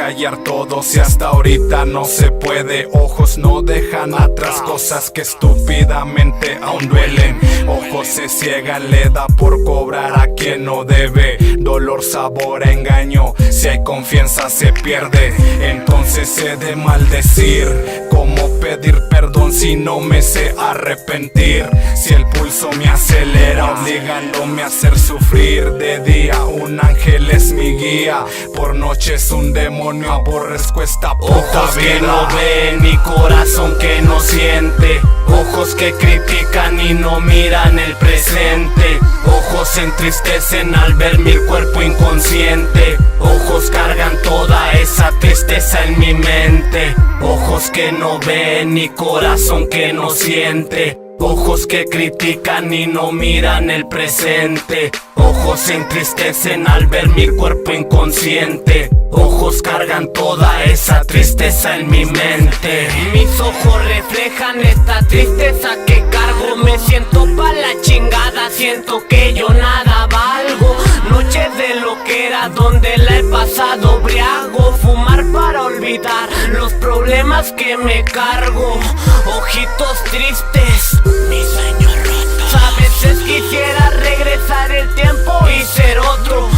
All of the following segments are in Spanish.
callar todo si hasta ahorita no se puede. Ojos no dejan atrás cosas que estúpidamente aún duelen. Ojos se ciega, le da por cobrar a quien no debe. Dolor, sabor, engaño, si hay confianza se pierde. Entonces he de maldecir, ¿cómo pedir perdón si no me sé arrepentir? Si el pulso me acelera, obligándome a hacer sufrir. De día un ángel es mi guía, por noche es un demonio, aborrezco esta puta Ojos vida. que no ven y corazón que no siente. Ojos que critican y no miran el presente. Ojos se entristecen al ver mi cuerpo inconsciente. Ojos cargan toda esa tristeza en mi mente. Ojos que no ven y corazón que no siente. Ojos que critican y no miran el presente. Ojos se entristecen al ver mi cuerpo inconsciente. Ojos cargan toda esa tristeza en mi mente. Mis ojos reflejan esta tristeza que cargo. Me siento pa' la chingada, siento que yo nada valgo. Noches de loquera donde la he pasado briago. Fumar para olvidar los problemas que me cargo. Ojitos tristes, mi sueño roto. A veces quisiera regresar el tiempo y ser otro.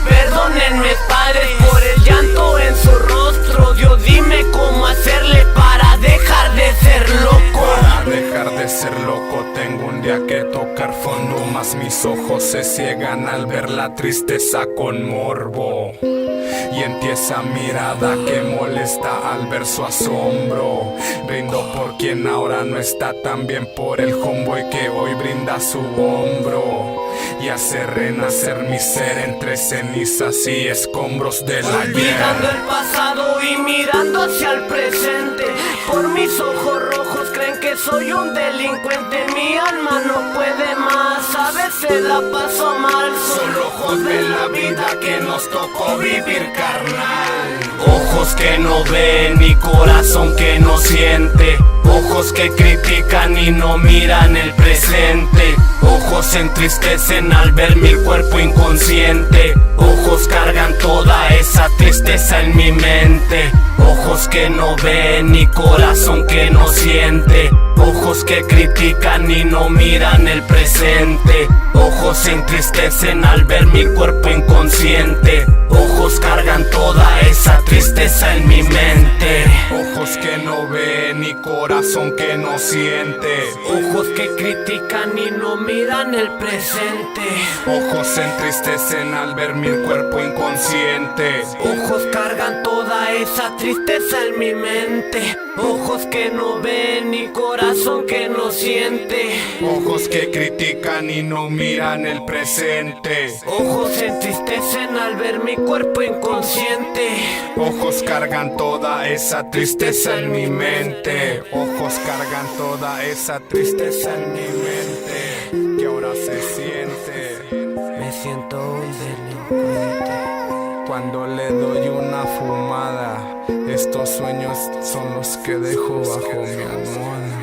Perdónenme padres por el llanto en su rostro. Dios, dime cómo hacerle para dejar de ser loco. Para dejar de ser loco tengo un día que tocar fondo. Mas mis ojos se ciegan al ver la tristeza con morbo. Y en ti esa mirada que molesta al ver su asombro. Brindo por quien ahora no está, también por el homeboy que hoy brinda su hombro y hace renacer mi ser entre cenizas y escombros del ayer. Olvidando el pasado y mirando hacia el presente. Por mis ojos rojos creen que soy un delincuente. Mi alma no puede más, a veces la paso mal. Solo ojos ven la vida que nos tocó vivir, carnal. Ojos que no ven y corazón que no siente. Ojos que critican y no miran el presente. Ojos se entristecen al ver mi cuerpo inconsciente. Ojos cargan toda esa tristeza en mi mente. Ojos que no ven y corazón que no siente. Ojos que critican y no miran el presente. Ojos se entristecen al ver mi cuerpo inconsciente. Ojos cargan toda esa tristeza en mi mente. Ojos que no ven y corazón que no siente. Ojos que critican y no miran el presente. Ojos se entristecen al ver mi cuerpo inconsciente. Ojos cargan toda esa tristeza en mi mente. Ojos que no ven y corazón que no siente. Ojos que critican y no miran el presente. Ojos se entristecen al ver mi cuerpo inconsciente. Ojos cargan toda esa tristeza en mi mente. Ojos cargan toda esa tristeza en mi mente que ahora se siente. Me siento un delincuente. Cuando le doy una fumada, estos sueños son los que dejo bajo mi almohada.